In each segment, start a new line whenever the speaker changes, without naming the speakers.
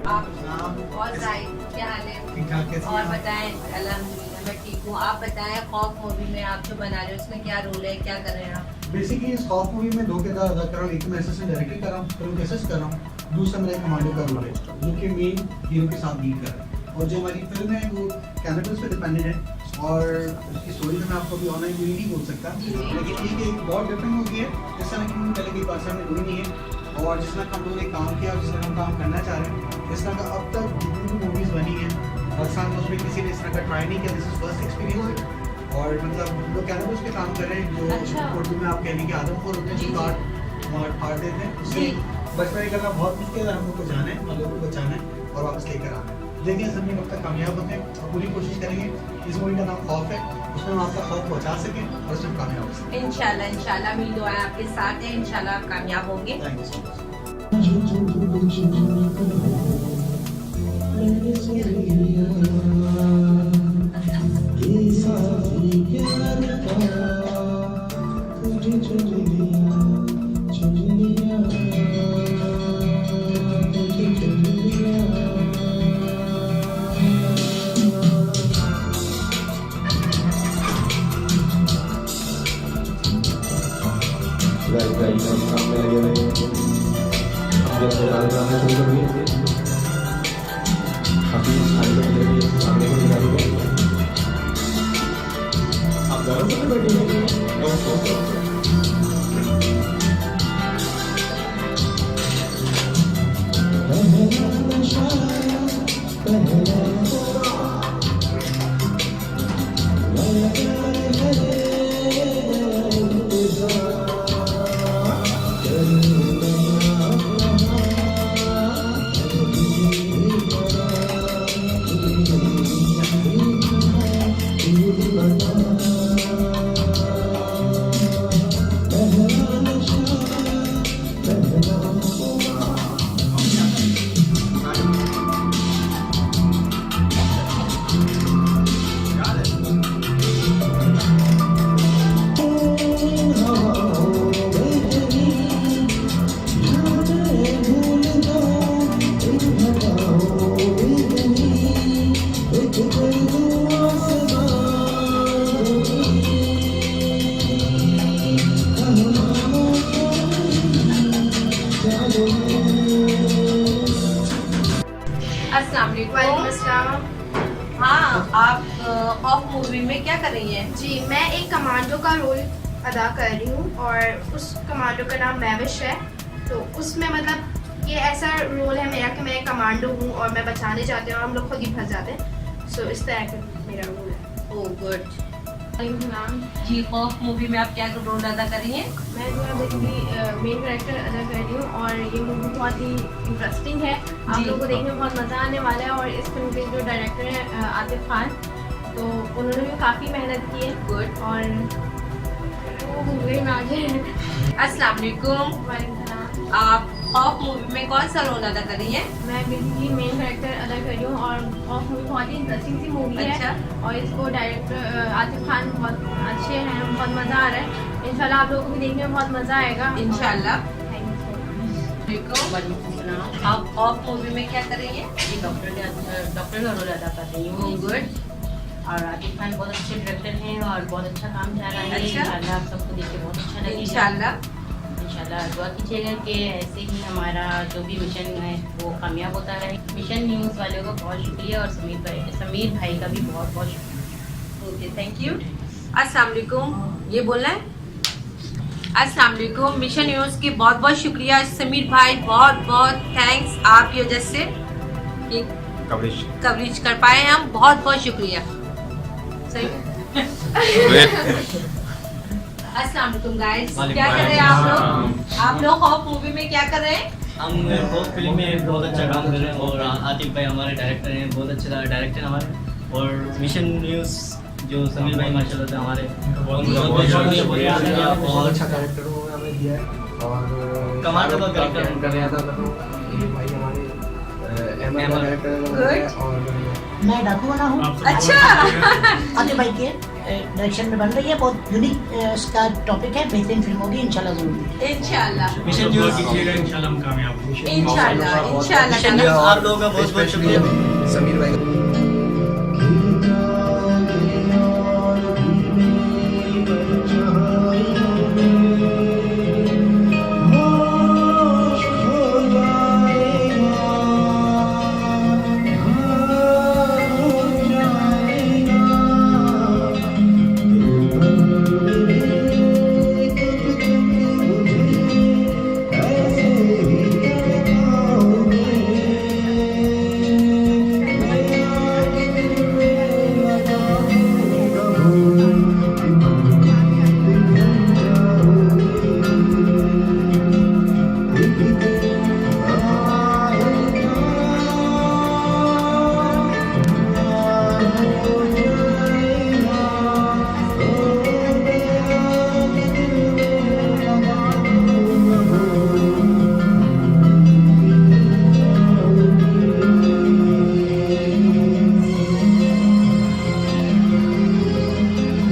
आप और जाहिद क्या हाल है?
ठीक ठाक कैसे
और
हैं?
बताएं। अल्हम्दुलिल्लाह मैं ठीक हूँ। आप बताएं खौफ मूवी में आप जो बना रहे हो उसमें क्या रोल है, क्या कर रहे हैं आप?
बेसिकली इस खौफ मूवी में दो किरदार अदा कर रहा हूँ। एक तो मैं असिस्टेंट डायरेक्टर कर रहा हूँ, फिल्म असिस्ट कर रहा हूँ। दूसरा मेरा कमांडो का रोल है जो कि मेन हीरो के साथ डील कर रहा है। और जो हमारी फिल्म है वो कैनेबल्स पे डिपेंडेड है और उसकी स्टोरी में मैं आपको अभी ऑनलाइन मूवी नहीं बोल सकता, लेकिन ठीक है, बहुत डिफरेंट मूवी है। इस तरह की मूवी पहले कई पास में हुई नहीं है और जिस तरह हम लोगों ने काम किया और जिस तरह हम काम करना चाह रहे हैं, इस तरह का अब तक जितनी भी मूवीज़ बनी हैं और साथ उसमें किसी ने इस तरह का ट्राई नहीं किया। दिस इज फर्स्ट एक्सपीरियंस और मतलब हम लोग कैनेबल्स पे काम कर रहे हैं जो
अच्छा।
उर्दू में आप कहने के आदमखोर होते हैं,
जी,
जो काट फाड़ देते हैं। उससे
जी।
बचपन करना बहुत मुश्किल है। हम लोग को जाना है, हम लोग को बचाना है और वापस लेकर आना है। देखिए सभी वक्त तक कामयाब होते हैं और पूरी कोशिश करेंगे। इस मूवी का नाम खौफ है, उसमें हम आपका खौफ पहुंचा सकें और उसमें कामयाब हो सकें।
इंशाल्लाह इंशाल्लाह मेरी दुआएं आपके साथ हैं। इंशाल्लाह आप कामयाब होंगे।
Thank you so much.
Right सामने लगे हुए जैसे कार्यक्रम में शुरू करिए अभी सामने को दिखा दीजिए। आप घरों से बैठे
अस्सलाम
वालेकुम
वालेकुम।
अस्सलाम।
हाँ, आप खौफ मूवी में क्या कर रही हैं?
जी, मैं एक कमांडो का रोल अदा कर रही हूँ और उस कमांडो का नाम मैविश है। तो उसमें मतलब ये ऐसा रोल है मेरा कि मैं एक कमांडो हूँ और मैं बचाने जाते हैं और हम लोग खुद ही फंस जाते हैं। सो इस तरह का मेरा रोल है।
Oh good.
नाम
जी, खौफ मूवी में आप क्या रोल अदा कर रही हैं?
मैं जो है बेसिकली मेन कैरेक्टर अदा कर रही हूँ और ये मूवी बहुत ही इंटरेस्टिंग है। आप
जी।
लोगों को देखने में बहुत मज़ा आने वाला है। और इस फिल्म के जो डायरेक्टर हैं आतिफ खान, तो उन्होंने भी काफ़ी मेहनत की है।
गुड।
और वो मूवी में आगे
अस्सलाम वालेकुम।
वालेकुम सलाम।
आप खौफ मूवी में कौन सा रोल अदा कर रही हैं?
मैं बेसिकली मेन कैरेक्टर अदा कर रही हूँ और मूवी बहुत ही इंटरेस्टिंग सी मूवी
अच्छा।
है और इसको डायरेक्टर आतिफ खान बहुत अच्छे हैं, बहुत मज़ा आ रहा है। इंशाल्लाह आप लोगों को भी देखने में बहुत मज़ा आएगा।
इंशाल्लाह।
Thank you so much.
आप खौफ मूवी में क्या कर रही हैं?
ये डॉक्टर का रोल अदा कर रही हूँ।
गुड।
और आतिफ खान बहुत अच्छे डायरेक्टर हैं और बहुत अच्छा काम जा रहा है।
अच्छा।
इंशाल्लाह आप सबको देख के बहुत अच्छा लगेगा।
इंशाल्लाह।
इंशाल्लाह दुआ कीजिएगा कि ऐसे ही हमारा जो भी मिशन है वो कामयाब होता रहे। मिशन न्यूज़ वालों को बहुत शुक्रिया और समीर भाई का भी बहुत बहुत शुक्रिया।
Okay, thank you. अस्सलाम वालेकुम। ये बोलना है? अस्सलाम वालेकुम। मिशन न्यूज़ की बहुत बहुत शुक्रिया समीर भाई, बहुत बहुत थैंक्स। आप की वजह से ये कवरेज कर पाए हम, बहुत बहुत शुक्रिया। सही। अस्सलाम वालेकुम गाइस, क्या कर रहे हैं आप लोग? आप लोग खौफ मूवी में क्या कर रहे हैं?
हम बहुत फिल्म में बहुत अच्छा काम कर रहे हैं और आतिफ भाई हमारे डायरेक्टर हैं, बहुत अच्छे डायरेक्टर हमारे। और मिशन न्यूज़ जो समीर भाई माशाल्लाह से हमारे
बहुत अच्छा कैरेक्टर हमें दिया है और
कमांडो का कैरेक्टर
कर रहा था। मतलब ये भाई हमारे अहमद का कैरेक्टर
Good.
और
मैं डाकू वाला हूँ।
अच्छा।
आतिफ भाई के डायरेक्शन में बन रही है, बहुत यूनिक इसका टॉपिक है, बेहतरीन फिल्म होगी इंशाल्लाह जरूर।
इंशाल्लाह
मिशन न्यूज़ कीजिएगा, इंशाल्लाह हम कामयाब होंगे।
इंशाल्लाह
मिशन न्यूज़ आप लोगों का बहुत बहुत शुक्रिया।
समीर भाई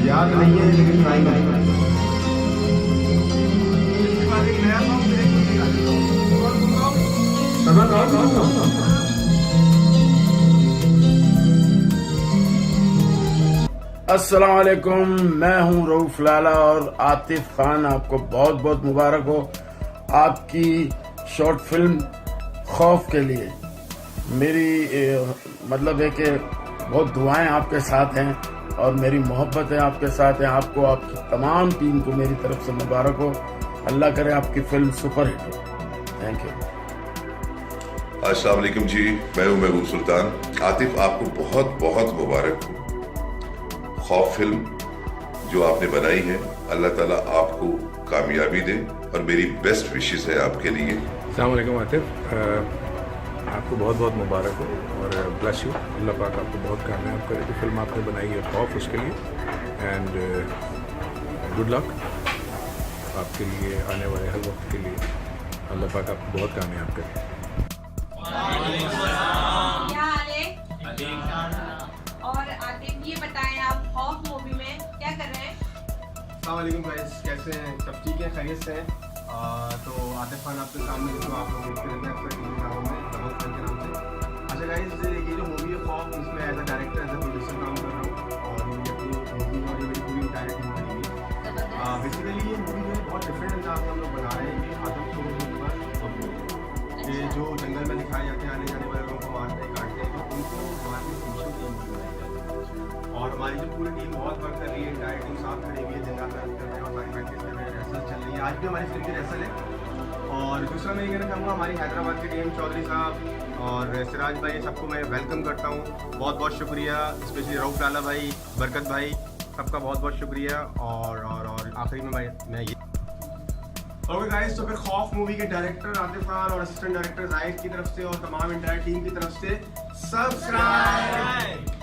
याद नहीं है लेकिन ट्राई करेंगे।
अस्सलाम वालेकुम, मैं हूं रऊफ लाला और आतिफ खान, आपको बहुत बहुत मुबारक हो आपकी शॉर्ट फिल्म खौफ के लिए। मेरी मतलब है कि बहुत दुआएं आपके साथ हैं और मेरी मोहब्बत है आपके साथ है। आपको, आपकी तमाम टीम को मेरी तरफ से मुबारक हो। अल्लाह करे आपकी फिल्म सुपर हिट हो। Thank you.
अस्सलाम वालेकुम जी, मैं हूं महबूब सुल्तान। आतिफ, आपको बहुत बहुत मुबारक हो। खौफ फिल्म जो आपने बनाई है, अल्लाह ताला आपको कामयाबी दे और मेरी बेस्ट विशेस है आपके लिए।
अस्सलाम वालेकुम आतिफ, आपको बहुत बहुत मुबारक हो और ब्लेस यू। अल्लाह पाक आपको बहुत कामयाब करे। जो फिल्म आपने बनाई है खौफ, उसके लिए एंड गुड लक आपके लिए आने वाले हर वक्त के लिए। अल्लाह पाक आपको बहुत कामयाब करे।
क्या हाल है? और आतिफ, ये बताएं आप खौफ मूवी में क्या कर रहे हैं?
अस्सलाम वालेकुम गाइस, कैसे हैं? सब ठीक है, खैरियत से हैं? तो आतिफ खान आपके सामने जो आप लोग देखते रहते हैं अक्सर टीवी नाम में डबल फ्रेंड के नाम से। अच्छा गाइस, ये जो मूवी है खौफ, इसमें as a director as a producer काम कर रहा हूँ और ये अपनी मूवी और ये मेरी पूरी डायरेक्ट टीम बनी है। बेसिकली ये मूवी जो है बहुत डिफरेंट अंदाज में हम लोग बना रहे हैं कि आदमखोर के ऊपर ये जो जंगल में दिखाए जाते हैं आने जाने वाले लोगों को मारते हैं, काटते हैं, तो उनको मारने की मिशन टीम बनाई जाती है। और हमारी जो पूरी टीम बहुत वर्क कर रही है, इंटायर टीम साथ खड़ी हुई है, जंगल में कर रहे हैं और सारी प्रैक्टिस कर रहे हैं, रेसल चल रही है। आज भी हमारी फिल्म की रेसल है। और दूसरा मैं ये कहना चाहूँगा, हमारी हैदराबाद की टीम, चौधरी साहब और सिराज भाई, सबको मैं वेलकम करता हूँ। बहुत बहुत शुक्रिया, स्पेशली रऊफ लाला भाई, बरकत भाई, सबका बहुत बहुत शुक्रिया। और आखिरी में भाई मैं ये ओके गाइस, तो फिर खौफ मूवी के डायरेक्टर आतिफ खान और असिस्टेंट डायरेक्टर जाहिद की तरफ से और तमाम इंटायर टीम की तरफ से सब्सक्राइब